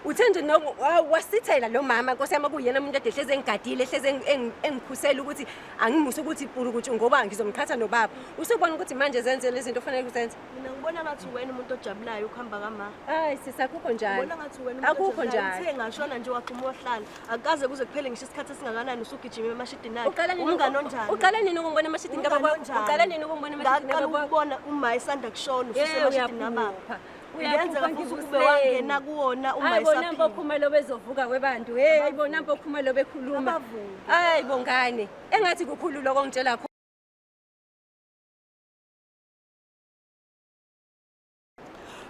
Uthenge wasithela lo mama Nkosi yami kuyena umuntu edehleze engigadile ehleze engikhusela ukuthi angimuse ukuthi ipuru ukuthi ngoba ngizomqhatha nobaba. Usubona ukuthi manje zenze lezi zinto ofanele uzenze. Mina ngibona ngathi wena umuntu ojabulayo ukuhamba kama. Hayi sisakukho njalo. Ngibona ngathi wena umuntu akukho njalo. Uthe ngashona nje waqhuma wahlala. Akaze kuze kuphele ngisho isikhathi esingakanani usugijima emashidini akhe. Umngane onjani? Uqala nini ukungibona emashidini kababa? Uqala nini ukungibona emashidini kababa? Ukubona uma esanda kushona usemashidini kababa. Uyenzeka futhi kube wangena kuwona uma esaphila. Hayi bona mpokhumelo bezovuka kwebantu. Hey ayibona mpokhumelo bekhuluma. Hayi bongane. Engathi kukhululo kongitshela khona.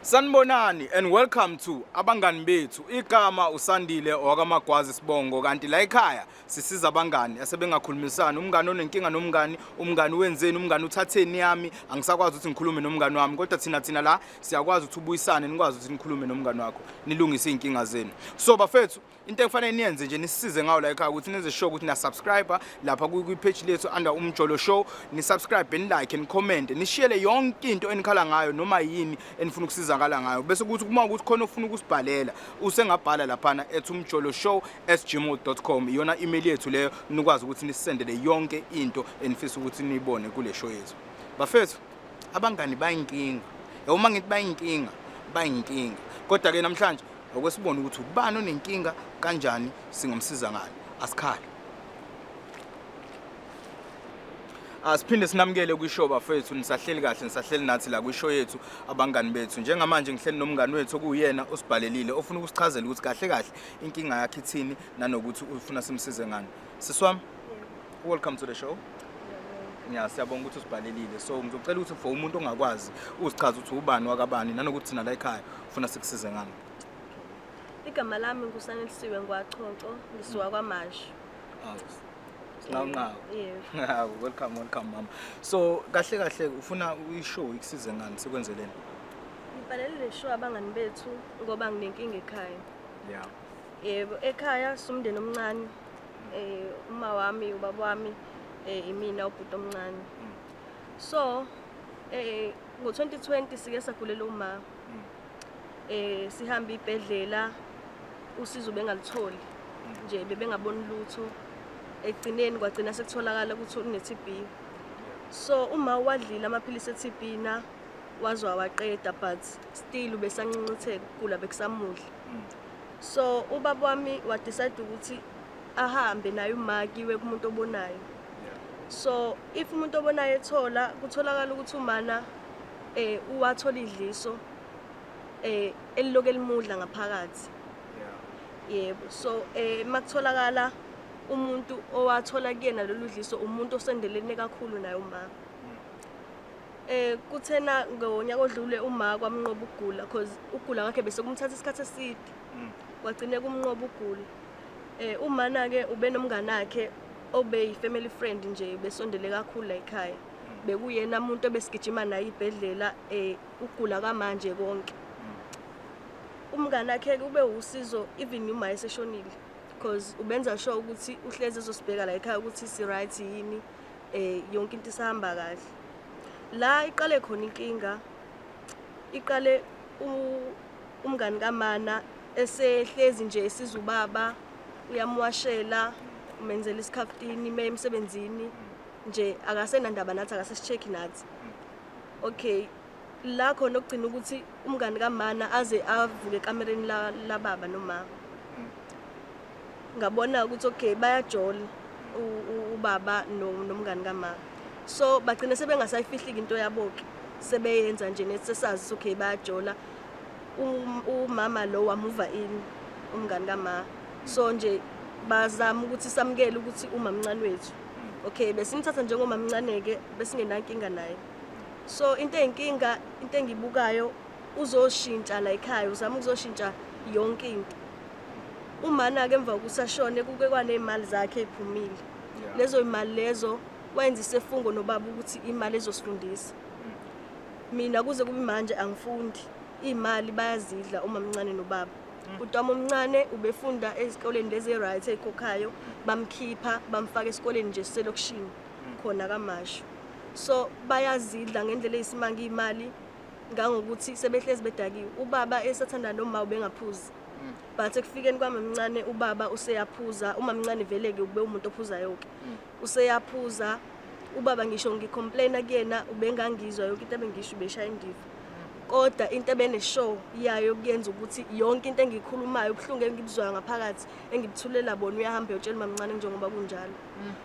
Sanibonani and welcome to Abangani Bethu. Igama uSandile owakaMagwazi Sibongo kanti la ekhaya sisiza abangani asebengakhulumisana umngani onenkinga nomngani umngani wenzeni umngani uthatheni yami angisakwazi ukuthi ngikhulume nomngani wami kodwa thina la siyakwazi ukuthi ubuyisane nikwazi ukuthi nikhulume nomngani wakho nilungise inkinga zenu. So bafethu into ekufanele niyenze nje nisisize ngawo la ekhaya ukuthi nenze sure ukuthi na subscribe lapha ku page lethu under Umjolo Show ni subscribe and like and comment nishiyele yonke into enikhala ngayo noma yini enifuna ukusiza ngala ngayo bese ukuthi kuma ukuthi khona ufuna ukusibhalela usengabhala lapha @umjoloshow@gmail.com iyona email yethu leyo nikwazi ukuthi nisendele yonke into enifisa ukuthi niyibone kule show yethu. Bafethu abangani bayinkinga uma ngithi bayinkinga kodwa ke namhlanje okwesibona ukuthi ubani onenkinga kanjani singomsiza ngani asikhali. Asiphinde sinamukele kwishow bafethu nisahleli kahle nisahleli nathi la kwishow yethu abangani bethu njengamanje ngihleli nomngani wethu okuyena osibhalelile ofuna ukusichazela ukuthi kahle inkinga yakhe ithini nanokuthi ufuna simsize ngani. Siswami welcome to the show. Siyabonga ukuthi usibhalelile so ngizocela ukuthi for umuntu ongakwazi usichaza ukuthi ubani wakabani nanokuthi thina la ekhaya ufuna sikusize ngani. Igama lami nguSanelisiwe Ngwachonco ngisuka kwaMashu. Now. Yeah. Welcome mama. So kahle ufuna uyishow ikusize ngani sekwenzeleni? Ngibhalelile show abangani bethu ngoba nginenkinga ekhaya. Yeah. Yebo ekhaya sumndeni omncane. Uma wami ubaba wami imina ubhuti omncane. So ngo2020 sike sagulela uma. Sihamba ibhedlela usizo bengalitholi nje bebengaboni lutho egcineni kwagcina sekutholakala ukuthi une-TB. So uma wadlila amaphilisi e-TB na wazwa waqeda but still ubesancinitheka ukugula bekusamudla. So ubaba wami wadecide ukuthi ahambe naye umakiwe kumuntu obonayo. So if umuntu obonayo ethola kutholakala ukuthi umana uwathola idliso eliloke elimudla ngaphakathi. Yebo so makutholakala umuntu owathola kuyena lolu dliso umuntu osendelene kakhulu naye uma. Kuthena ngonyaka odlule uma kwamnqoba ukugula because ukugula ngakhe bese kumthatha isikhathi eside. Kwagcine kumnqoba ukugula. Umana ke ube nomngane wakhe obe yi-family friend nje besondele kakhulu la ekhaya. Bekuyena umuntu obesigijima naye ibhedlela ukugula kamanje konke. Umngane wakhe ube usizo even uma eseshonile because ubenza sure ukuthi uhleze ezosibheka la ekhaya ukuthi si right yini yonke into isahamba kahle. La iqale khona inkinga iqale umngane kaMana esehlezi nje esiza ubaba uyamwashela umenzela isikhaftini ime emsebenzini nje akasenandaba nathi akasesicheck nathi. Okay la khona okugcina ukuthi umngane kaMana aze avuke ekamereni la baba noma ngabona ukuthi okay bayajola ubaba nomngane kaMama. So bagcina sebengasayifihli into yaboke sebeyenza nje nesesazi okay bayajola umama lo wamuva in umngane kaMama. So nje bazama ukuthi samukele ukuthi umamncane wethu okay besimthatha njengomamncane ke besingenankinga naye. So into engibukayo uzoshintsha la ekhaya uzama ukuzoshintsha yonke into. Umana ke emva kusashone kuke kwanemali zakhe ephumile. Lezo imali lezo wenza isefungo nobaba ukuthi imali ezosifundisa. Mina kuze kube manje angifundi. Imali bayazidla uma mncane nobaba. Utama omncane ubefunda ezikoleni lezi right ekhokhayo bamkhipha bamfaka esikoleni nje selokishini khona kaMashu. So bayazidla ngendlela eyisimanga imali ngangokuthi sebehlezi bedakiwe. Ubaba esathanda noma ubengaphuzi but ekufikeni kwamamncane ubaba useyaphuza umamncane vele ke ube umuntu ophuza yonke useyaphuza ubaba ngisho ngicomplaina kuyena ubengangizwa yonke into ebengisho beshaya indiva kodwa into ebeneshow yayo kuyenza ukuthi yonke into engikhulumayo ubhlungu engibuzwayo ngaphakathi engibithulela bona uyahamba uyotshela umamncane njengoba kunjalo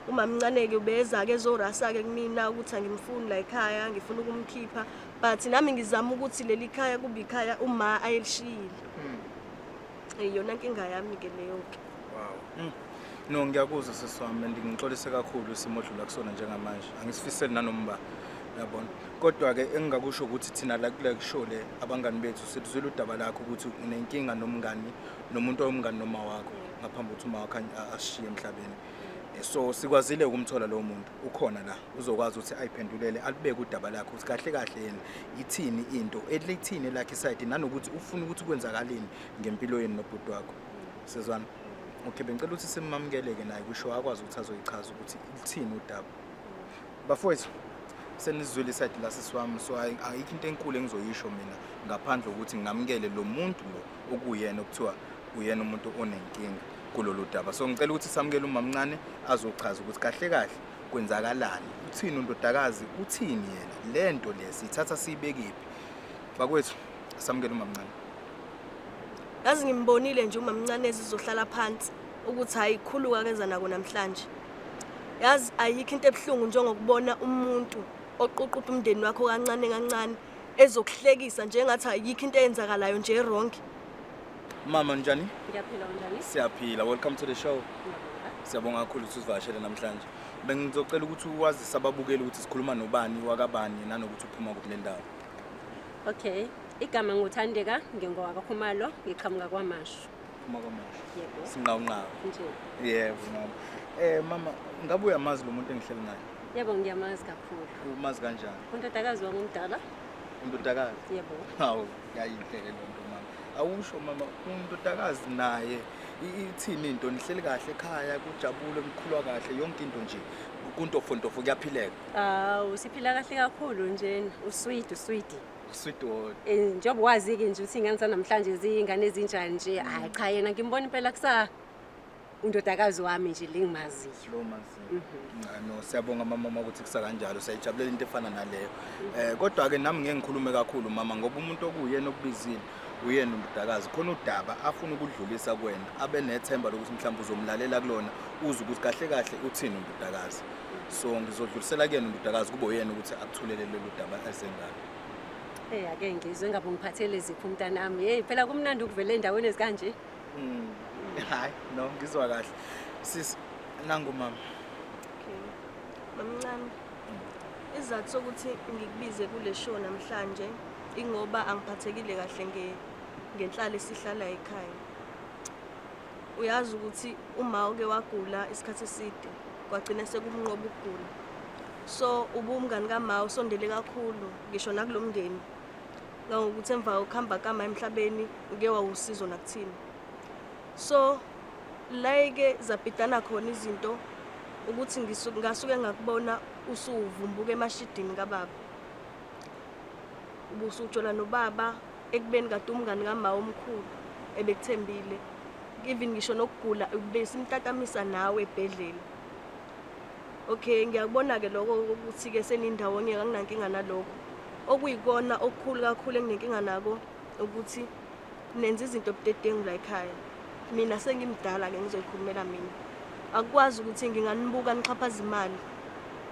umamncane ke ubeza ke ezorasa ke kumina ukuthi angimfuni la ekhaya ngifuna ukumkhipha but nami ngizama ukuthi leli khaya kuba ikhaya uma ayelishiyile yona inkinga yami ke leyo ke wow no ngiyakuzwa seswami ngixolise kakhulu isimo odlula kusona njengamanje angisifiseli nanomba yabona kodwa ke engingakusho ukuthi thina la kule show le abangani bethu sithuzela udaba lakho ukuthi unenkinga nomngani nomuntu omngani noma wakho ngaphambi ukuthi uma wakhe ashiye emhlabeni so sikwazile ukumthola lo muntu ukhona la uzokwazi ukuthi ayiphendulele alibeke udaba lakho ukuthi kahle kahle yena ithini into elithini lakhe side nanokuthi ufuna ukuthi kwenzakaleni ngempilo yeni nobhuti wakho sezwana okay bengicela ukuthi simamkeleke naye kusho akwazi ukuthi azoyichaza ukuthi ithini udaba bafowethu senizwile side la sisiwami so ayikho into enkulu engizoyisho mina ngaphandle ukuthi ngamukele lo muntu lo okuyena okuthiwa uyena umuntu onenkinga kulolu daba so ngicela ukuthi samukele umamncane azochaza ukuthi kahle kahle kwenzakalani uthini undodakazi uthini yena lento lesithatha siyibekephi bakwethu samukele umamncane yazi ngimbonile nje umamncane ezizohlala phansi ukuthi hayikhuluka keza nako namhlanje yazi ayikho into ebhlungu njengokubona umuntu oqoqutha umndeni wakho kancane kancane ezokuhlekisa njengathi ayikho into eyenzakalayo nje wrong mama njani Ngiyaphila njani? siyaphila welcome to the show siyabonga kakhulu ukuthi usivakashele namhlanje bengizocela ukuthi uwazise ababukeli ukuthi sikhuluma nobani wakabani nanokuthi uphuma kuphi le ndawo Okay, igama nguthandeka ngingowakaKhumalo ngiqhamuka kwaMashu. uphuma kwamasho Yebo. sinqawunqawo Nje. yebo mama mama ngabe uyamazi lo muntu engihleli naye Yebo ngiyamazi kakhulu. umazi kanjani Undodakazi wami umdala? undodakazi Yebo. hawu yayinhle le nto mama awusho mama undodakazi naye ithini into nihleli kahle ekhaya kujabule kukhulwa kahle yonke into nje kuntofontofo kuyaphileka Usiphila kahle kakhulu njena. Usweet. sweet word Njengoba wazi ke nje ukuthi ingane namhlanje izingane ezinjani nje hayi cha yena ngimbona impela kusa undodakazi wami nje lengimaziyo. lo mazi no siyabonga mama ukuthi kusa kanjalo siyajabulela into efana naleyo kodwa ke nami ngeke ngikhulume kakhulu mama ngoba umuntu okuyena okubizile uyena undodakazi khona udaba afuna ukudlulisa kuwena abe nethemba lokuthi mhlawumbe uzomlalela kulona uze ukuthi kahle kahle uthini undodakazi so ngizodlulisela kuyena undodakazi kube uyena ukuthi akuthulele lelo daba esengalo Ake ngizwe ngabe ngiphathele izipho umntanami. Hey phela kumnandi ukuvela endaweni ezikanje. hayi no ngizwa kahle sis nangu mama okay mamncane izathu sokuthi ngikubize kule show namhlanje ingoba angiphathekile kahle ngenhlalo esihlala ekhaya uyazi ukuthi uma uke wagula isikhathi eside kwagcina sekumnqoba ukugula so ubumngani kama usondele kakhulu ngisho nakulomndeni ngokuthi emva ukuhamba kama emhlabeni uke wawusizo nakuthini so like zabhidana khona izinto ukuthi ngasuke ngakubona usuvumbuka emashidini kababa ubusujola nobaba ekubeni kade umngani kama omkhulu ebekuthembile even ngisho nokugula ubesimtatamisa nawe ebhedlela okay ngiyakubona ke lokho ukuthi ke senindawo ngeke nginankinga nalokho okuyikona okukhulu kakhulu enginenkinga nako ukuthi nenza izinto budedengu la ekhaya mina sengimdala ke ngizoyikhulumela mina akwazi ukuthi nginganibuka nixhaphaza imali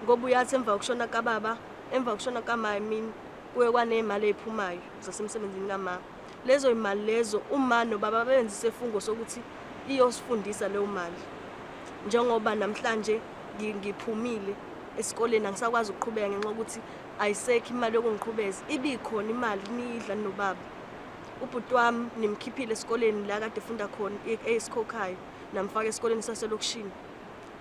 ngoba uyathi emva ukushona kababa emva ukushona kama mina kuye kwanemali ephumayo zasemsebenzini kama lezo imali lezo uma nobaba benzise ifungo sokuthi iyosifundisa leyo mali njengoba namhlanje ngiphumile esikoleni angisakwazi ukuqhubeka ngenxa ukuthi ayisekho imali yokungiqhubeza ibikhona imali nidla nobaba ubhuti wami nimkhiphile esikoleni la kade efunda khona eSkhokhayo namfaka esikoleni saselokishini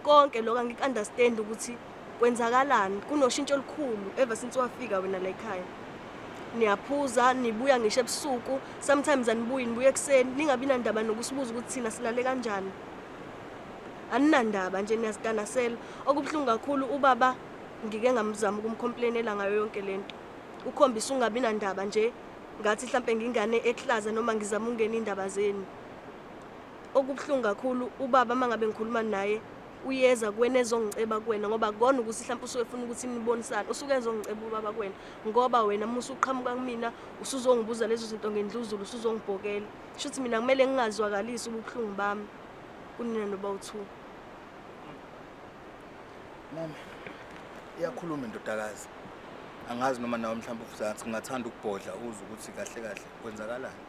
konke lokho angikunderstand ukuthi kwenzakalani kunoshintsho olukhulu ever since wafika wena la ekhaya niyaphuza nibuya ngisho ebusuku sometimes nibuye ekseni ningabi nandaba nokusibuza ukuthi thina silale kanjani aninandaba nje niyasitanasela okubhlungu kakhulu ubaba ngike ngamzama ukumcomplainela ngayo yonke lento ukhombisa ungabi nandaba nje ngathi mhlambe ngingane eclass noma ngizama ungena indaba zeni okubuhlungu kakhulu ubaba mangabe ngikhuluma naye uyeza kuwena ezongiceba kuwena ngoba akona ukuthi mhlawumbe usuke ufuna ukuthi nibonisane usuke ezongiceba ubaba kuwena ngoba wena uma usuqhamuka kumina usuzongibuza lezo zinto ngendluzulu usuzongibhokela shuthi mina kumele ngingazwakalisi ubuhlungu bami kunina noba u2 mama iyakhuluma indodakazi angazi noma nawe mhlawumbe ufuzathi ngingathanda ukubhodla uze ukuthi kahle kahle kwenzakalani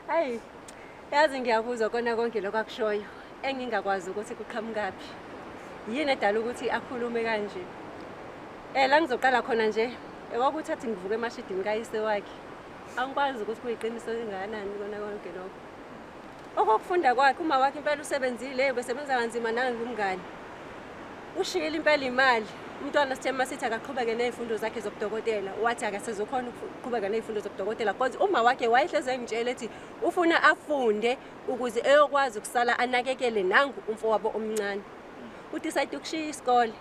hayi yazi ngiyakuzwa kona konke lokho akushoyo engingakwazi ukuthi kuqhamukaphi yini edala ukuthi akhulume kanje la ngizoqala khona nje ukuthi athi ngivuke emashidini kayise wakhe angikwazi ukuthi kuyiqiniso lingakanani kona konke lokho okufunda kwakhe uma wakhe impela usebenzile besebenza kanzima nangumngani ushiyile impela imali umntwana sithema sithi akaqhubeke nezifundo zakhe zobudokotela wathi akasezokhona ukuqhubeka nezifundo zobudokotela because uma wakhe wayehleze ngitshela ethi ufuna afunde ukuze eyokwazi ukusala anakekele nangu umfowabo omncane udecide ukushiya isikole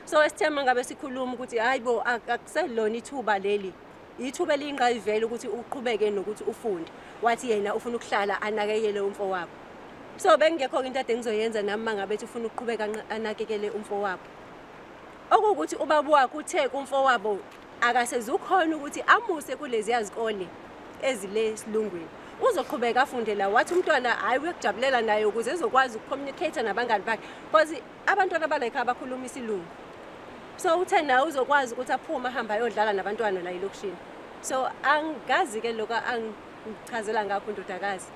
so esithema ngabe sikhuluma ukuthi hayibo akuselona ithuba leli ithuba elingayivela ukuthi uqhubeke nokuthi ufunde wathi yena ufuna ukuhlala anakekele umfowabo so bengekho into ade ngizoyenza nami mangabe ufuna ukuqhubeka anakekele umfowabo okuthi ubaba wakhe uthe kumfowabo akasezukhona ukuthi amuse kulezi yazikole ezile silungweni uzoqhubeka afunde la wathi umntwana hayi uyakujabulela naye ukuze ezokwazi ukucommunicate nabangani bakhe because abantwana balekha abakhuluma isilungu so uthe nawe uzokwazi ukuthi aphuma ahamba ayodlala nabantwana la elokushini so angazi ke lokho angichazela ngakho indodakazi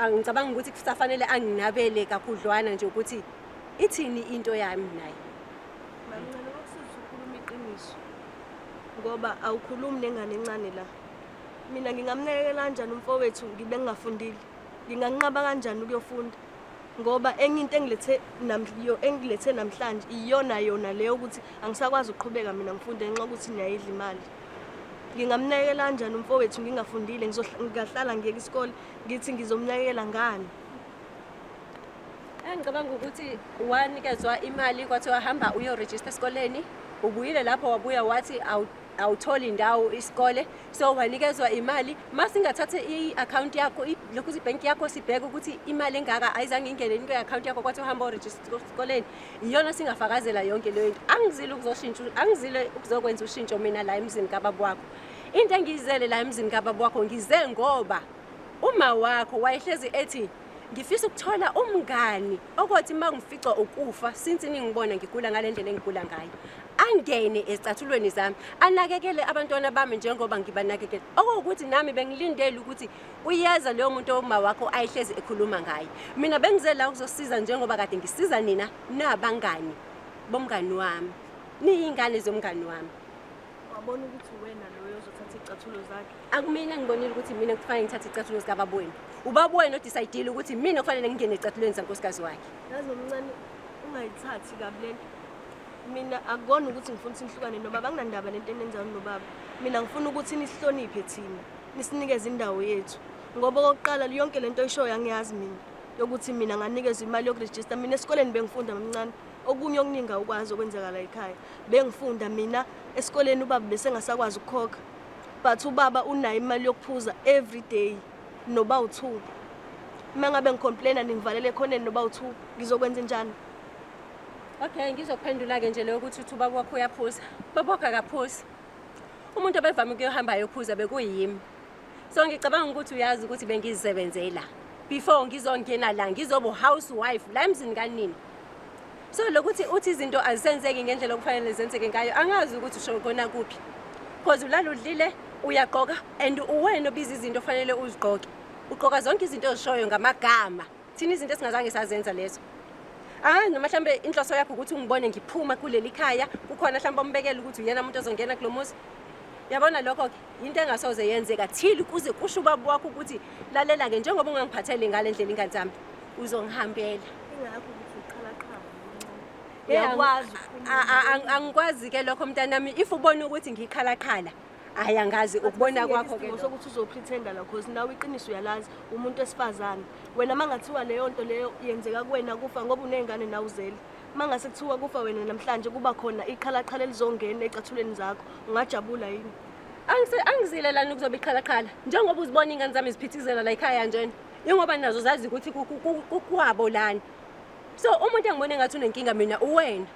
angicabanga ukuthi kusafanele anginabele kakhudlwana nje ukuthi ithini into yami naye mamncane ukusiza ukhuluma iqiniso ngoba awukhulumi nengane encane la mina ngingamnekela kanjani umfowethu ngibe ngingafundile nginganqaba kanjani ukuyofunda ngoba enye into engilethe namhlanje iyona yona leyo ukuthi angisakwazi ukuqhubeka mina ngifunde ngenxa ukuthi niyayidla imali ngingamnekela kanjani umfowethu ngingafundile ngizohlala ngiyeke isikole ngithi ngizomnekela ngani ngicabanga ukuthi wanikezwa imali kwathi wahamba uyoregister esikoleni ubuyile lapho wabuya wathi awutholi indawo isikole so wanikezwa imali masingathathe i-account yakho lokuthi ibank yakho sibheke ukuthi imali engaka ayizange ingene into ye-account yakho kwathi uhamba uregister esikoleni iyona singafakazela yonke leyo into angizile ukuzokwenza ushintsho mina la emzini kababa wakho into engiyizele la emzini kababa wakho ngize ngoba uma wakho wayehlezi ethi ngifisa ukuthola umngani okothi mangifica ukufa since ningibona ngigula ngalendlela engigula ngayo angene ezicathulweni zami anakekele abantwana bami njengoba ngibanakekela okuthi nami bengilindele ukuthi uyeza leyo muntu oma wakho ayihlezi ekhuluma ngayo mina bengizela ukuzosiza njengoba kade ngisiza nina nabangani bomngani wami niyingane zomngani wami wabona ukuthi wena loyo uzothatha icathulo zakhe akumina ngibonile ukuthi mina kufanele ngithathe icathulo zikababa wenu ubaba wenu odecide ukuthi mina kufanele ngingene ecathulweni zankosikazi wakhe yazi nomncane ungayithathi kabi lento mina akukona ukuthi ngifuna ukuthi nihlukane nobaba anginandaba lento enenzayo nobaba mina ngifuna ukuthi nisihloniphe thina nisinikeze indawo yethu ngoba okokuqala yonke lento oyishoyo angiyazi mina yokuthi mina nganikezwe imali yokuregister mina esikoleni bengifunda mamncane okunye okuninga ukwazi okwenzakala ekhaya bengifunda mina esikoleni ubaba bese ngasakwazi ukukhokha but ubaba unayo imali yokuphuza every day noba u2 mangabe ngicomplaina ningivalele khoneni noba u2 ngizokwenza njani okay ngizophendula ke nje leyo ukuthi ubaba wakho uyaphuza baba wakho akaphuzi umuntu obevama ukuyohamba ayophuza bekuyimi so ngicabanga ukuthi uyazi ukuthi bengizisebenzela before ngizongena la ngizoba housewife la emzini kanini so lokuthi uthi izinto azisenzeki ngendlela okufanele zenzeke ngayo angazi ukuthi usho khona kuphi because ulala udlile uyaqoka and uwena obiza izinto ofanele uzigqoke uqoka zonke izinto ezishoyo ngamagama thina izinto esingazange sazenza lezo noma mhlambe inhloso yakho ukuthi ungibone ngiphuma kuleli khaya kukhona mhlambe ombekela ukuthi uyena umuntu ozongena kulomuzi yabona lokho ke into engasoze yenzeka thili kuze kusho ubaba wakho ukuthi lalela ke njengoba ungangiphathele ngalendlela ingane zami uzongihambela ingakho ukuthi uqhalaqhala yakwazi angikwazi ke lokho mntanami if ubona ukuthi ngikhalakhala ayangazi ukubona kwakho ke sokuthi uzopretenda la because nawe iqiniso uyalazi umuntu esifazane wena mangathiwa leyo nto leyo yenzeka kuwena kufa ngoba unengane nawe uzeli mangase kuthiwa kufa wena namhlanje kuba khona iqhalaqhala elizongena ecathulweni zakho ungajabula yini Angizilelani ukuzobe iqhalaqhala. Njengoba uzibona ingane zami ziphithizela la ekhaya njena. Ingoba nazo zazi ukuthi kukwabo lana. So umuntu engibone ngathi unenkinga mina uwena.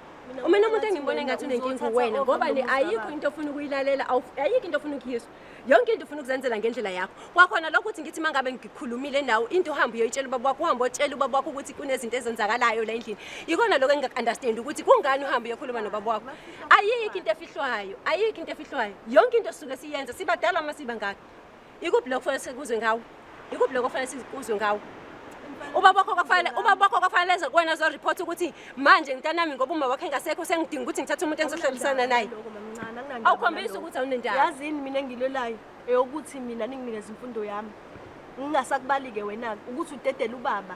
Uma umuntu engibone ngathi unenkinga uwena ngoba ayikho into ofuna ukuyilalela, ayikho into ofuna ukuyizwa. Yonke into ufuna ukuzenzela ngendlela yakho. Kwakhona lokho uthi ngithi mangabe ngikhulumile nawe into uhamba uyoyitshela ubaba wakho, uhamba utshela ubaba wakho ukuthi kunezinto ezenzakalayo la endlini. Yikona lokho engingakunderstand ukuthi kungani uhamba uyokhuluma nobaba wakho. Ayikho into efihlwayo, ayikho into efihlwayo. Yonke into suke siyenza sibadala masiba ngakho. Ikuphi lokho kufanele sikuzwe ngawo? Ikuphi lokho kufanele sikuzwe ngawo? Ubaba wakho kufanele kuwena zo report ukuthi manje ngitanami ngoba uma wakhe ngasekho sengidinga ukuthi ngithathe umuntu engizohlalisana naye. Awukhombisa ukuthi awunendaba. Yazini mina engilolayo eyokuthi mina ninginikeza imfundo yami. Ngingasakubalike wena ukuthi udedele ubaba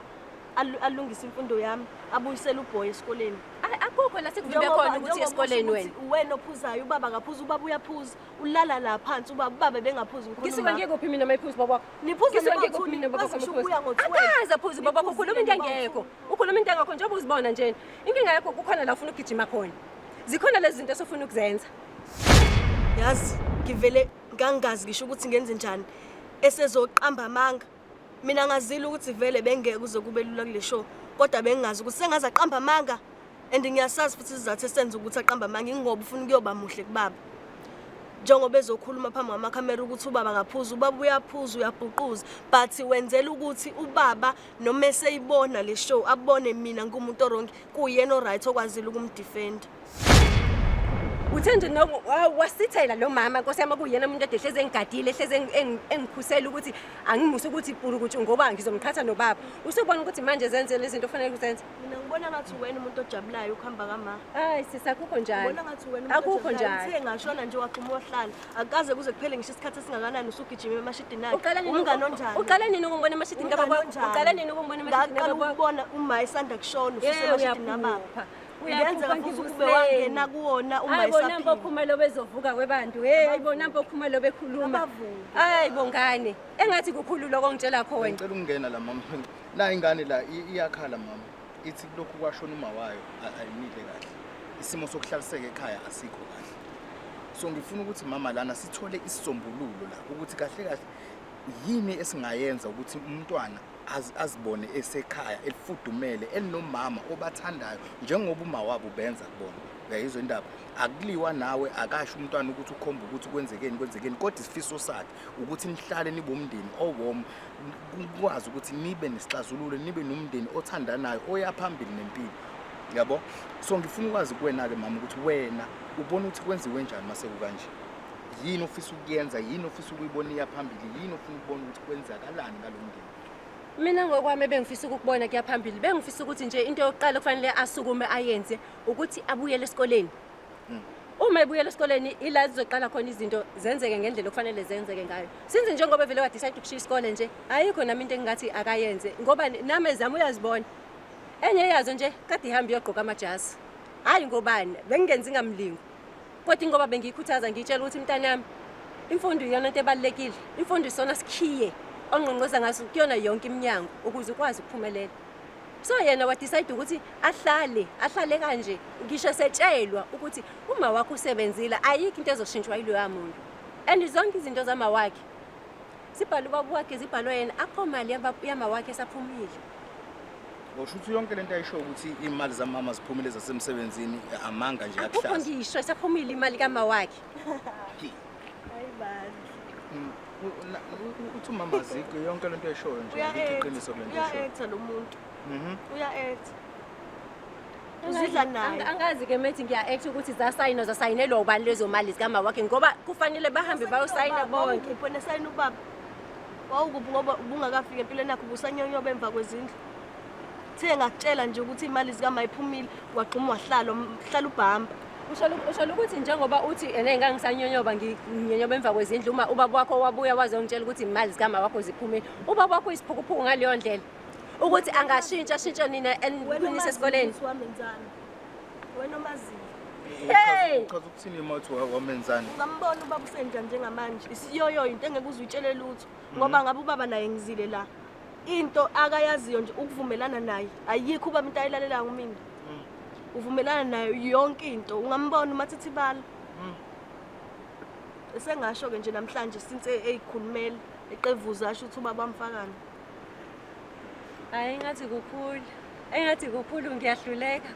alungise imfundo yami, abuyisele uBoy esikoleni. Akukho la sikuvimbe khona ukuthi esikoleni wena. Wena ophuzayo ubaba akaphuza, ubaba uyaphuza. Ulala la phansi ubaba bengaphuza ngikhuluma. Ngisuke ngiyekuphi mina mayiphuza baba wakho? Niphuza ngiyekuphi mina baba wakho? Akaze aphuze baba wakho, ukhuluma into engekho. Ukhuluma into engekho njengoba uzibona nje. Inkinga yakho kukhona la ufuna ukugijima khona. Zikhona lezi zinto esofuna ukuzenza. Yazi ngivele ngangazi ngisho ukuthi ngenze njani esezoqamba amanga. Mina ngazile ukuthi vele bengeke kuze kube lula kule show, kodwa bengazi ukuthi sengaze aqamba amanga. And ngiyasazi futhi sizathu esenza ukuthi aqamba amanga ingoba ufuna kuyoba muhle kubaba. Njengoba ezokhuluma phambi kwamakhamera ukuthi ubaba akaphuza, ubaba uyaphuza, uyabhuquza, but wenzela ukuthi ubaba noma eseyibona le show abone mina ngumuntu oronke, kuyena oright okwazile ukumdefend. Uthe nje wasithela lo mama Nkosi yami kuyena umuntu edehleze engigadile, ehleze engikhusela ukuthi angimuse ukuthi ipurukuthi ngoba ngizomqhatha nobaba. Usubona ukuthi manje zenze lezi zinto ofanele uzenze. Mina ngibona ngathi wena umuntu ojabulayo ukuhamba kama. Hayi sisakukho njalo. Ngibona ngathi wena akukho njalo. Uthe ngashona nje waqhuma ohlala. Akaze kuze kuphele ngisho isikhathi esingakanani usugijima emashidini akhe. Umngane onjani? Uqala nini ukungibona emashidini kababa wakho? Uqala nini ukungibona emashidini kababa wakho? Ukubona uma esanda kushona usemashidini kababa. Uyenza futhi kube wangena kuwona uma esaphila. Hayi bona mpophuma lo bezovuka kwebantu. Hayi bona mpophuma lo bekhuluma. Hayi bongane. Engathi kukhulula okongitshela khona. Ngicela ukungena la mama. La ingane la iyakhala mama. Ithi lokhu kwashona uma wayo ayimile kahle. Isimo sokuhlaliseka ekhaya asikho kahle. So ngifuna ukuthi mama lana sithole isisombululo la ukuthi kahle kahle yini esingayenza ukuthi umntwana azibone esekhaya elifudumele elinomama obathandayo njengoba uma wabo benza kubona. Uyayizwa indaba akuliwa nawe akasho umntwana ukuthi ukhomba ukuthi kwenzekeni kodwa isifiso sakhe ukuthi nihlale nibe umndeni owom, ukwazi ukuthi nibe nesixazululo, nibe nomndeni othandanayo oyaphambili nempilo. Yabo? So ngifuna ukwazi kuwena ke mama ukuthi wena ubona ukuthi kwenziwe njani mase kukanje. Yini ofisa ukuyenza, yini ofisa ukuyibona iyaphambili, yini ofuna ukubona ukuthi kwenzakalani ngalomndeni. Mina ngokwami bengifisa ukubona kuya phambili, bengifisa ukuthi nje into yokuqala kufanele asukume ayenze ukuthi abuyele esikoleni. Uma ebuyela esikoleni ila zizoqala khona izinto zenzeke ngendlela okufanele zenzeke ngayo. Since njengoba vele wa decide ukushiya isikole nje, ayikho nami into engathi akayenze ngoba nami ezami uyazibona. Enye yazo nje kade ihamba yogqoka amajazi. Hayi ngobani, bengenzi ngamlingo. Kodwa ngoba bengiyikhuthaza ngitshela ukuthi mntanami imfundo iyona into ebalekile. Imfundo isona sikhiye ongqongqoza ngaso kuyona yonke iminyango ukuze ukwazi ukuphumelela. So yena wa decide ukuthi ahlale kanje. Ngisho setshelwa ukuthi uma wakho usebenzile ayikho into ezoshintshwa yilo yamuntu. And zonke izinto zama wakhe sibhalwa ubaba wakhe zibhalwa yena akho mali yama wakhe esaphumile. Ngisho ukuthi yonke lento ayisho ukuthi imali zamama ziphumile zasemsebenzini amanga nje akuhlaza. Akho ngisho esaphumile imali kama wakhe. Ayibani. Uthi mama zikho yonke lento ayishoyo nje iqiniso kulento ayisho. Uya-etha lo muntu. Uya-etha. Uzidla naye. Angazi ke methi ngiya-act ukuthi zasayinelwa ubani lezo mali zikama wakhe ngoba kufanele bahambe bayosayina bonke. Ubone sayina ubaba. Wawukuphi ngoba ubungakafika empilweni yakho ubusanyonyoba emva kwezindlu. Uthe ngakutshela nje ukuthi imali zikama iphumile waqhuma wahlala ubhamba. Usho ukuthi njengoba uthi enengangisanyonyoba nginyonyoba emva kwezindlu uma ubaba wakho wabuya wazongitshela ukuthi imali zikama wakho ziphumile. Ubaba wakho isiphukuphuku ngaleyo ndlela. Ukuthi angashintsha nina enibunise esikoleni. Wena omazi. Hey! Uchaza ukuthini imathi wamenzani? Ngambona ubaba usenja njengamanje. Isiyoyo into engeke uzuyitshele lutho ngoba ngabe ubaba naye ngizile la. Into akayaziyo nje ukuvumelana naye. Ayikho ubaba into ayilalela ngumina. Uvumelana nayo yonke into. Ungambona umathithibala. Esengasho ke nje namhlanje since eyikhulumela eqevuza asho ukuthi ubaba wamfakani. Hayi engathi kukhulu ngiyahluleka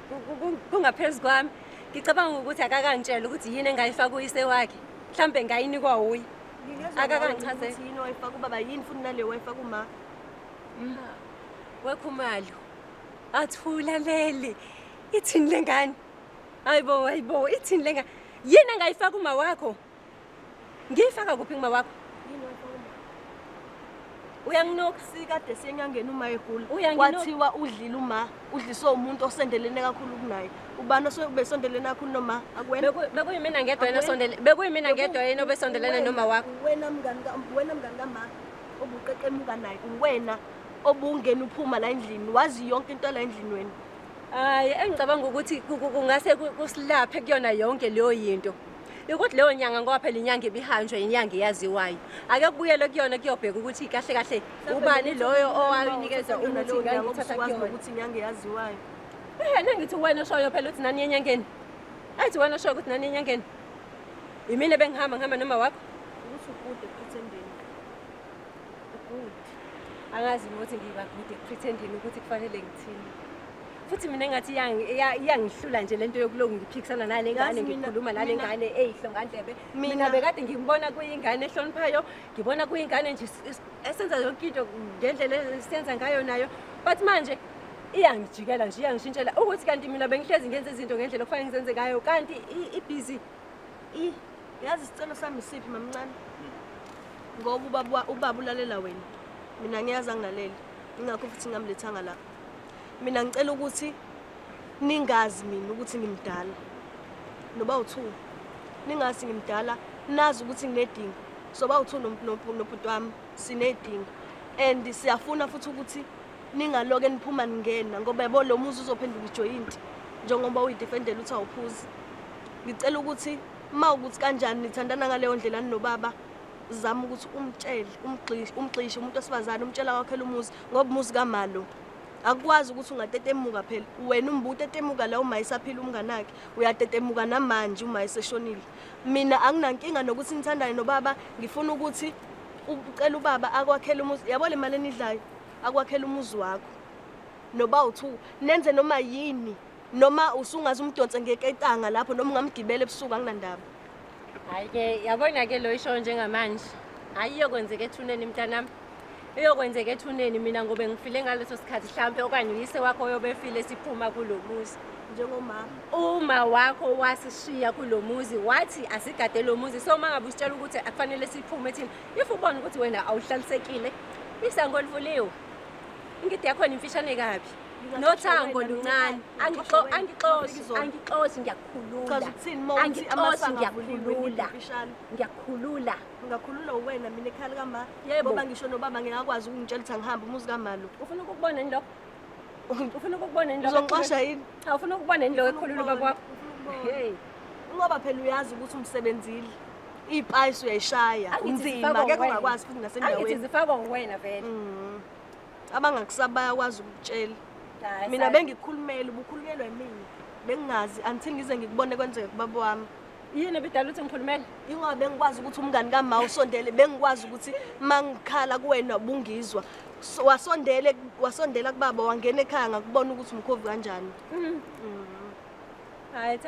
kungaphezulu kwami. Ngicabanga ukuthi akakangitshela ukuthi yini engayifaka uyise wakhe. Mhlambe ngayinikwa uyi. Akakangichazela yini wayifaka ubaba yini futhi nale wayifaka uma. Wekhumalo. Athula lele. Ithini lengane? Hayibo, ithini lengane? Yini engayifaka uma wakho? Ngiyifaka kuphi kuma wakho? Yini wayifaka uma? Uyanginoka Sikade siyengangena uma egula. Uyanginoka. Kwathiwa udlile uma, udliswe umuntu osendelene kakhulu kunaye. Ubani obesondelene kakhulu noma akwena? Bekuyimina ngedwa yena sondele. Bekuyimina ngedwa yena obesondelene noma wakho. Wena mngani kama obuqeqemuka naye. Uwena obungena uphuma la endlini. Wazi yonke into la endlini wena. Hayi engicabanga ukuthi kungase kusilaphe kuyona yonke leyo yinto. Ukuthi leyo nyanga ngoba phela inyanga ebihanjwe inyanga eyaziwayo. Ake kubuyele kuyona kuyobheka ukuthi kahle ubani loyo owayinikeza umuthi ngangithatha kuyona ukuthi inyanga eyaziwayo. Nangithi wena oshoyo phela uthi nani enyangeni. Ayithi wena oshoyo ukuthi nani enyangeni. Yimina ngihamba noma wakho. Ukuthi ukude pretending. Ukude. Angazi ukuthi ngiba good pretending ukuthi kufanele ngithini. Futhi mina engathi iyangihlula nje lento yokuloku ngiphikisana nale ngane ngikhuluma nale ngane eyihlongandlebe. Mina bekade ngibona kuyingane ehloniphayo, ngibona kuyingane nje esenza yonke into ngendlela esiyenza ngayo nayo. But manje iyangijikela nje iyangishintshela ukuthi kanti mina bengihlezi ngenza izinto ngendlela okufanele ngizenze ngayo kanti ibusy. Yazi isicelo sami siphi mamncane? Ngoba ubaba ulalela wena. Mina ngiyazi angilaleli. Ingakho futhi ngamlethanga la. Mina ngicela ukuthi ningazi mina ukuthi ngimdala. Noba u2. Ningazi ngimdala, nazi ukuthi nginedingo. Soba u2 nobhuti wami sinedingo. And siyafuna futhi ukuthi ningaloke niphuma ningena ngoba yabo lo muzi uzophendula ijoint njengoba uyidefendela uthi awuphuzi. Ngicela ukuthi mawukuthi kanjani nithandana ngaleyo ndlela nobaba zama ukuthi umgxishe umuntu osifazane umtshela wakhela umuzi ngoba umuzi kaMalo. Akwazi ukuthi ungatetemuka phela. Wena umbuto etemuka la uma isaphila umnganakhe, uyatetemuka namanje uma iseshonile. Mina anginankinga nokuthi nithandane nobaba, ngifuna ukuthi ucela ubaba akwakhela umuzi. Yabo le mali enidlayo, akwakhela umuzi wakho. Noba u2, nenze noma yini, noma usungazi umdonse ngeketanga lapho noma ungamgibela ebusuku anginandaba. Hayi ke yabona ke lo isho njengamanje. Ayiyokwenzeka ethuneni mntanami. Iyokwenzeka ethuneni mina ngobe ngifile ngaleso sikhathi mhlambe okanye uyise wakho oyobefile siphuma kulomuzi njengomama. Uma wakho wasishiya kulomuzi wathi asigade lo muzi so mangabe usitshela ukuthi akufanele siphume ethini if ubona ukuthi wena awuhlalisekile isango livuliwe. Ingidi yakho imfishane kabi. Nothango luncane angixoshi ngiyakhulula. Ngiyakhulula. Ngakhulula wena mina ekhaya kama ngoba ngisho nobaba ngingakwazi ukungitshela ukuthi angihamba umuzi kaMalo. Ufuna ukubona yini lokho? Ufuna ukubona yini lokho? Uzonqasha yini? Awufuna ukubona yini lokho ekhulula ubaba wakho? Hey. Ngoba phela uyazi ukuthi umsebenzile. Ipayisi uyayishaya. Unzima akekho ongakwazi futhi nasendaweni. Angithi zifakwa wena vele. Abangakusaba bayakwazi ukutshela. Mina bengikhulumela ubukhulunyelwa yimina. Bengingazi until ngize ngikubone kwenzeka kubaba wami. Yini ebidala uthi ngikhulumela? Ingoba bengikwazi ukuthi umngani kaMa usondele, bengikwazi ukuthi mangikhala kuwena ubungizwa. Wasondela kubaba wangena ekhaya ngakubona ukuthi umkhovi kanjani. Hayi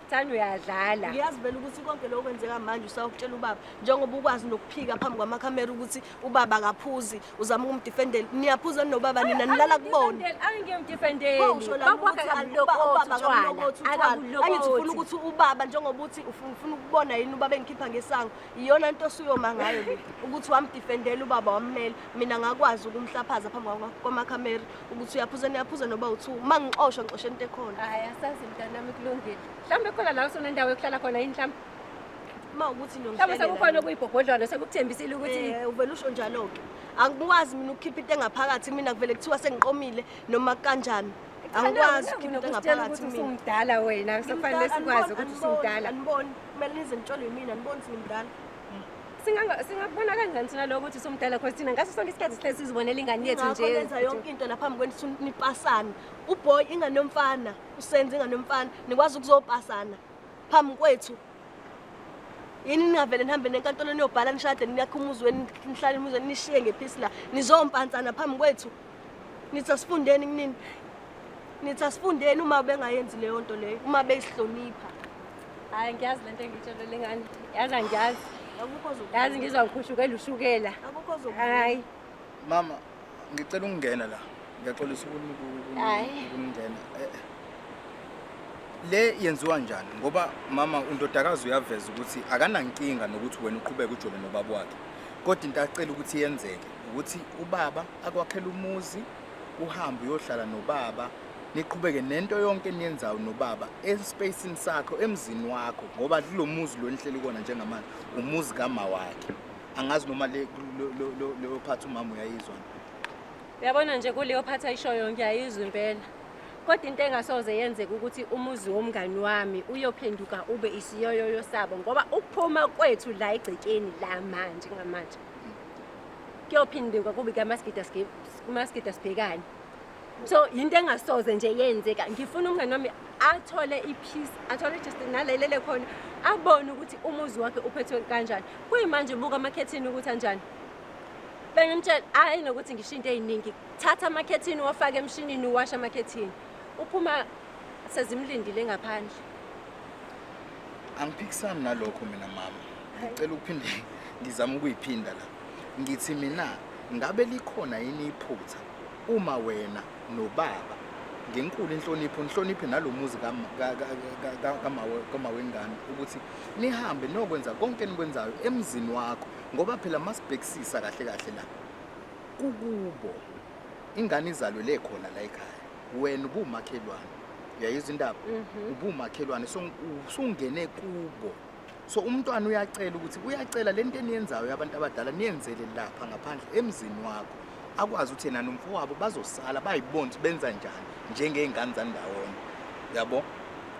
Thando uyadlala. Ngiyazi vele ukuthi konke lokho kwenzeka manje usawukutshela ubaba njengoba ukwazi nokuphika phambi kwamakhamera ukuthi ubaba akaphuzi uzama ukumdefendela. Niyaphuza nobaba nina nilala kubona. Angiyemdefendeli. Angithi ufuna ukuthi ubaba njengoba uthi ufuna ukubona yini ubaba engikhipha ngesango. Iyona into osuyoma ngayo le ukuthi wamdefendela ubaba wamela. Mina ngakwazi ukumhlaphaza phambi kwamakhamera ukuthi niyaphuza noba u2. Mangixoshwa ngixoshe into ekhona. Hayi asazi mntanami kulungile. Mhlambe khona la usonendawo yokuhlala khona yini mhlambe? Mawukuthi mhlambe sekukhona okuyibhobhodlwana sekuthembisile ukuthi uvela usho njalo ke. Angikwazi mina ukukhipha into engaphakathi mina kuvele kuthiwa sengiqomile noma kanjani. Angikwazi ukukhipha into engaphakathi mina. Usumdala wena sokufanele sikwazi ukuthi usumdala. Aniboni kumele nize nitshole yimina aniboni ukuthi ngimdala. Singabona kanjani thina lokho ukuthi usumdala because thina ngaso sonke isikhathi sihlezi sizibonela ingane yethu nje. Yenza yonke into laphambi kwenu nipasana. Uboy ingane yomfana, usenze ingane yomfana, nikwazi ukuzopasana phambi kwethu. Yini ningavele nihambe nenkantolo niyobhala nishade niyakhe umuzweni nihlale emuzweni nishiye ngephisi la nizompantsana phambi kwethu. Nithi asifundeni kunini? Nithi asifundeni uma bengayenzi leyo nto leyo, uma beyisihlonipha. Hayi ngiyazi lento engitshelo lengane. Yazi angiyazi. Akukho Yazi ngizwa ngikhushukela ushukela. Akukho Hayi. Mama, ngicela ukungena la. Ngiyaxolisa Hayi. ukungena. Le yenziwa njani? Ngoba mama undodakazi uyaveza ukuthi akanankinga nokuthi wena uqhubeke ujole nobaba wakhe. Kodwa into acela ukuthi yenzeke ukuthi ubaba akwakhela umuzi, uhambe uyohlala nobaba, niqhubeke nento yonke eniyenzayo nobaba espacing sakho emzini wakho ngoba lo muzi lo nihleli kona njengamanje umuzi kama wakhe. Angazi noma le phatha umama uyayizwa. Uyabona nje kuleyo phatha ishoyo ngiyayizwa impela. Kodwa into engasoze yenzeka ukuthi umuzi womngani wami uyophenduka ube isiyoyoyo sabo ngoba ukuphuma kwethu la egcekeni la manje ngamanje. Kuyophinduka kube kumaskida sibhekani. So into engasoze nje yenzeka ngifuna umngani wami athole ipeace, athole just nalelele khona abone ukuthi umuzi wakhe uphethwe kanjani. Kuyimanje buka amakhethini ukuthi kanjani. Bengimtshela hayi nokuthi ngisho into eziningi thatha amakhethini wafaka emshinini uwasha amakhethini. Uphuma sezimlindile ngaphandle. Angiphikisani nalokho mina mama. Ngicela ukuphinde ngizama ukuyiphinda la. Ngithi mina ngabe likhona yini iphutha uma wena nobaba ngenkulu inhlonipho nihloniphe nalomuzi kama wengane ukuthi nihambe nokwenza konke enikwenzayo emzini wakho ngoba phela masibhekisisa kahle kahle la kukubo ingane izalwe le khona la ekhaya wena ubumakhelwane uyayizwa indaba ubumakhelwane so usungene kubo so umntwana uyacela ukuthi uyacela lento eniyenzayo yabantu abadala niyenzele lapha ngaphandle emzini wakho akwazi ukuthi yena nomfowabo bazosala bayibona benza njani njengeingane zandawonye yabo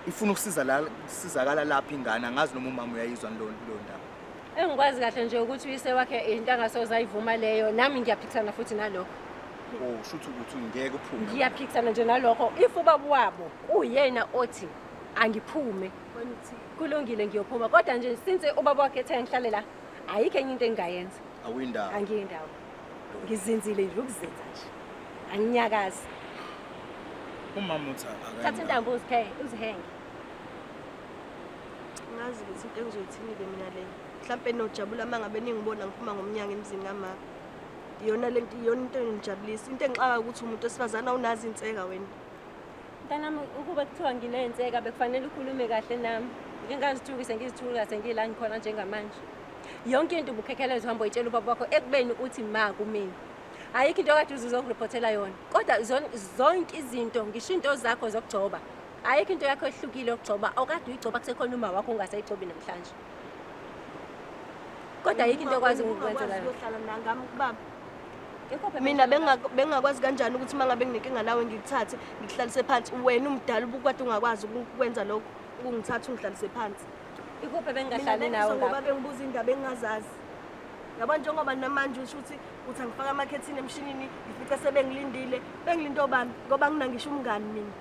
ifuna ukusizakala lapha ingane angazi noma umama uyayizwa lo ndaba Engikwazi kahle nje ukuthi uyise wakhe into angasoze ayivuma leyo nami ngiyaphikisana futhi nalokho. Shuthu ukuthi ngeke uphume. Ngiyaphikisana nje nalokho if ubaba wabo uyena othi angiphume kulungile ngiyophuma kodwa nje since ubaba wakhe ethe ngihlale la ayikho enye into engayenza. Awuyindawo. Angiyindawo. Ngizinzile nje ukuzenza nje. Anginyakazi. Umama uthi akayini. Thatha intambo uzihenge. Ngazi ukuthi into engizoyithini-ke mina leyo. Mhlampe nojabula mangabe ningibona ngiphuma ngomnyaka emzini kama. Iyona lento iyona into engijabulisa. Into engixaka ukuthi umuntu osifazana unazi inseka wena. Ntanami ukuba kuthiwa ngilenseka bekufanele ukhulume kahle nami. Ngingazithukise ngizithukise ngila ngikhona njengamanje. Yonke into ubukhekeleza uhamba uyitshela ubaba wakho ekubeni uthi ma kumina. Ayikho into kade uzokurepotela yona. Kodwa zonke izinto ngisho into zakho zokugcoba. Ayikho into yakho ehlukile yokugcoba. Awukade uyigcoba kusekhona uma wakho ungasayigcobi namhlanje. Kodwa ayikho into okwazi ukukwenzela yona. Uyohlala nangami kubaba. Mina bengakwazi kanjani ukuthi mangabe nginenkinga nawe ngikuthathe ngikuhlalise phansi wena umdala ubukade ungakwazi ukwenza lokho ungithatha ungihlalise phansi. Ikuphi bengahlali nawe ngoba bengibuza indaba engingazazi. Yabo njengoba namanje usho ukuthi uthi angifaka amakhethini emshinini ifica sebengilindile bengilinde obani ngoba nginangisho umngani mina.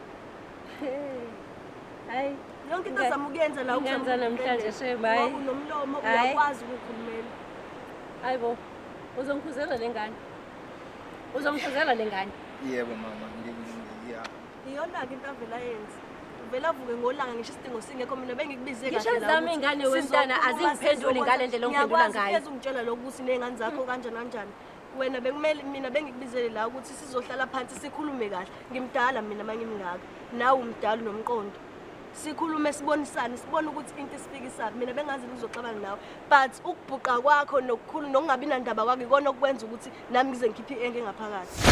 Hayi yonke into zami ukuyenza la ukwenza namhlanje shebayi unomlomo uyakwazi ukukhulumela. Hayibo uzongikhuzela lengane. Uzomkhuzela lengane. Yebo mama ngiya. Iyona ke into avela yenza. Vela vuke ngolanga ngisho isidingo singekho mina bengikubize kahle la. Ngisho zami ingane wentana azingiphenduli ngale ndlela ongiphendula ngayo. Ngiyakwazi ungitshela lokuthi nezingane zakho kanjani kanjani. Wena bekumele mina bengikubizele la ukuthi sizohlala phansi sikhulume kahle. Ngimdala mina mangimngaka. Nawe umdala nomqondo. Sikhulume sibonisane sibone ukuthi into isifikisa mina bengazi ngizoxabana nawe but ukubhuqa kwakho nokukhulu nokungabi nandaba kwakho ikona okwenza ukuthi nami ngize ngikhiphe enge ngaphakathi.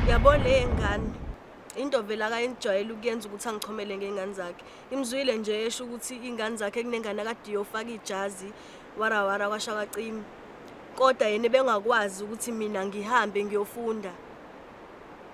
Yabona le ngane into vela akayinjwayele ukuyenza ukuthi angichomele ngengane zakhe. Imzwile nje esho ukuthi ingane zakhe kunengane akade iyofaka ijazi wara kwasha kwacimi. Kodwa yena bengakwazi ukuthi mina ngihambe ngiyofunda.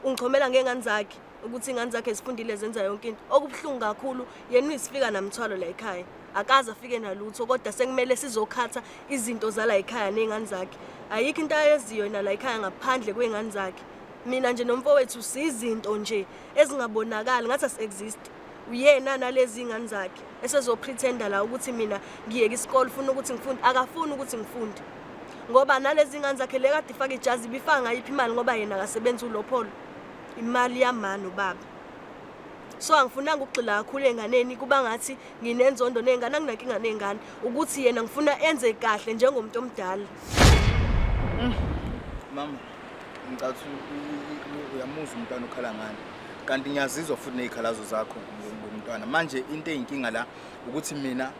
Ungichomela ngengane zakhe ukuthi ingane zakhe zifundile zenza yonke into. Okubhlungu kakhulu yena uyisifika namthwalo la ekhaya. Akaza afike nalutho kodwa sekumele sizokhatha izinto zala ekhaya nezingane zakhe. Ayikho into ayeziyo yena la ekhaya ngaphandle kwezingane zakhe. Mina nje nomfowethu sizinto nje ezingabonakali ngathi asi exist. uyena nalezi ingane zakhe esezopretenda la ukuthi mina ngiyeke isikole ufuna ukuthi ngifunde akafuni ukuthi ngifunde ngoba nalezi ingane zakhe lekade ifaka ijazi bifanga ngayiphi imali ngoba yena akasebenza ulopholo imali yamani ubaba so angifunanga ukugxila kakhulu enganeni kuba ngathi nginenzondo nezingane anginankinga nezingane ukuthi yena ngifuna enze kahle njengomuntu omdala. Mama ngicathu uyamuzwa umntwana ukhala ngani kanti ngiyazizwa futhi nezikhalazo zakho ngomntwana manje into eyinkinga la ukuthi mina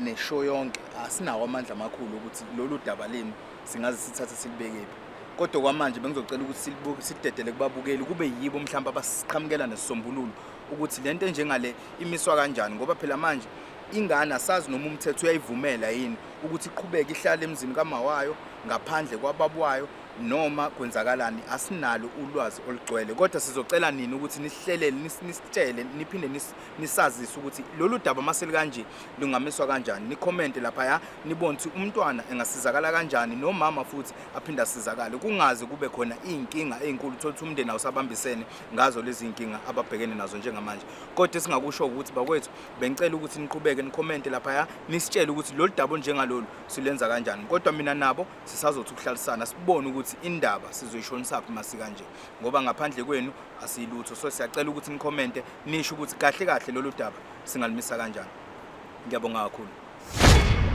neshow yonke asinawo amandla amakhulu ukuthi lolu daba leni singaze sithathe silibekephi kodwa kwamanje bengizocela ukuthi sidedele kubabukeli kube yibo mhlawumbe abasiqhamukela nesisombululo ukuthi lento njengale imiswa kanjani ngoba phela manje ingane asazi noma umthetho uyayivumela yini ukuthi iqhubeke ihlale emzini kamawayo ngaphandle kwababwayo noma kwenzakalani asinalo ulwazi olugcwele kodwa sizocela nini ukuthi nisihlelele nisitshele niphinde nisazise ukuthi lolu daba maseli kanje lungamiswa kanjani ni comment lapha nibone ukuthi umntwana engasizakala kanjani nomama futhi aphinda asizakale kungaze kube khona inkinga ezinkulu thola umndeni awusabambisene ngazo lezi inkinga ababhekene nazo njengamanje kodwa singakusho ukuthi bakwethu bengicela ukuthi niqhubeke ni comment lapha nisitshele ukuthi lolu daba njengalolu silenza kanjani kodwa mina nabo sisazothi ukuhlalisana sibone ukuthi indaba sizoyishonisa phi masi kanje ngoba ngaphandle kwenu asiyilutho so siyacela ukuthi nicommente nisho ukuthi kahle kahle lolu daba singalimisa kanjani ngiyabonga kakhulu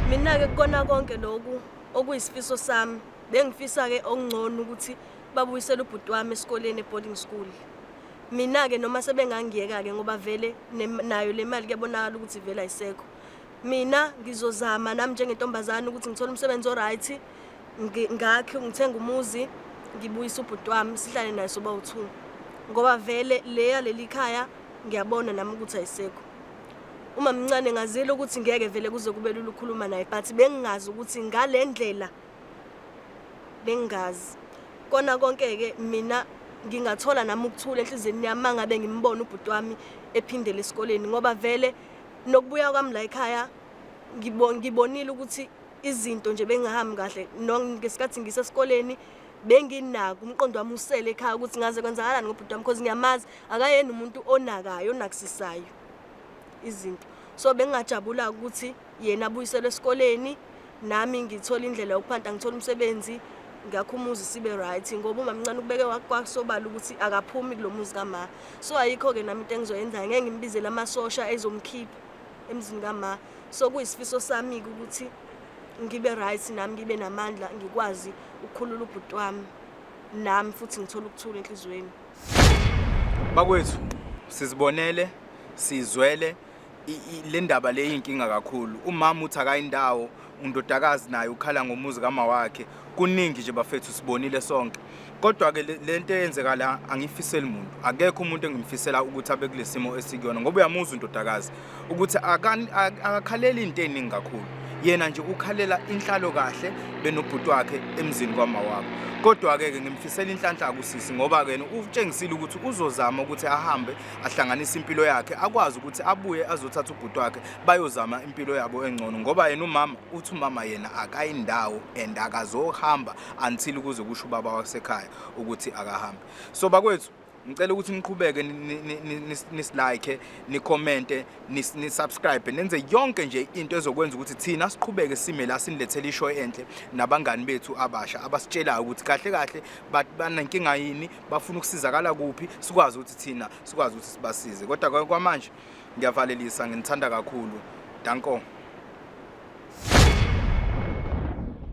mina ke kukona konke lokhu okuyisifiso sami bengifisa ke okungcono ukuthi babuyisele ubhuti wami esikoleni eboarding school mina ke noma sebengangiyeka ke ngoba vele nayo le mali kuyabonakala ukuthi vele ayisekho mina ngizozama nami njengentombazana ukuthi ngithole umsebenzi oright ngakhe ngithenga umuzi ngibuyisa ubhuti wami sihlale naye soba u2 ngoba vele leya leli khaya ngiyabona nami ukuthi ayisekho uma mncane ngazile ukuthi ngeke vele kuze kube lula ukukhuluma naye but bengingazi ukuthi ngalendlela bengazi kona konke ke mina ngingathola nami ukuthula enhlizweni yami mangabe ngimbona ubhuti wami ephindele esikoleni ngoba vele nokubuya kwami la ekhaya ngibonile ukuthi izinto nje bengahambi kahle ngesikhathi ngisesikoleni benginako umqondo wami usele ekhaya ukuthi ngaze kwenzakalani ngobhuti wami because ngiyamazi akayena umuntu onakayo onakusisayo izinto so bengingajabula ukuthi yena abuyiselwe esikoleni nami ngithola indlela yokuphanda ngithola umsebenzi ngakhumuzi sibe right ngoba uma mncane ukubeke kwasobala ukuthi akaphumi kulomuzi kama so ayikho ke nami into engizoyenza ngeke ngimbizele amasosha ezomkhipha emzini kama so kuyisifiso sami ukuthi ngibe right nami ngibe namandla ngikwazi ukukhulula ubhuti wami nami futhi ngithola ukuthula enhlizweni bakwethu sizibonele sizwele le ndaba le inkinga kakhulu umama uthi akayindawo undodakazi naye ukhala ngomuzi kama wakhe kuningi nje bafethu sibonile sonke kodwa ke lento eyenzeka la angifiseli umuntu akekho umuntu engimfisela ukuthi abe kulesimo esikuyona ngoba uyamuza undodakazi ukuthi akakhaleli into eningi kakhulu yena nje ukhalela inhlalo kahle benobhuti wakhe emzini kwamawabo kodwa ke ngimfisela inhlanhla kusisi ngoba ke utshengisile ukuthi uzozama ukuthi ahambe ahlanganise impilo yakhe akwazi ukuthi abuye azothatha ubhuti wakhe bayozama impilo yabo engcono ngoba yena umama uthi umama yena akayindawo and akazohamba until kuze kusho ubaba wasekhaya ukuthi akahambe so bakwethu ngicela ukuthi niqhubeke nislike nicommente nisubscribe nenze yonke nje into ezokwenza ukuthi thina siqhubeke sime la sinilethele ishow enhle nabangani bethu abasha abasitshelayo ukuthi kahle kahle banenkinga yini bafuna ukusizakala kuphi sikwazi ukuthi thina sikwazi ukuthi sibasize kodwa kwamanje ngiyavalelisa ngithanda kakhulu danko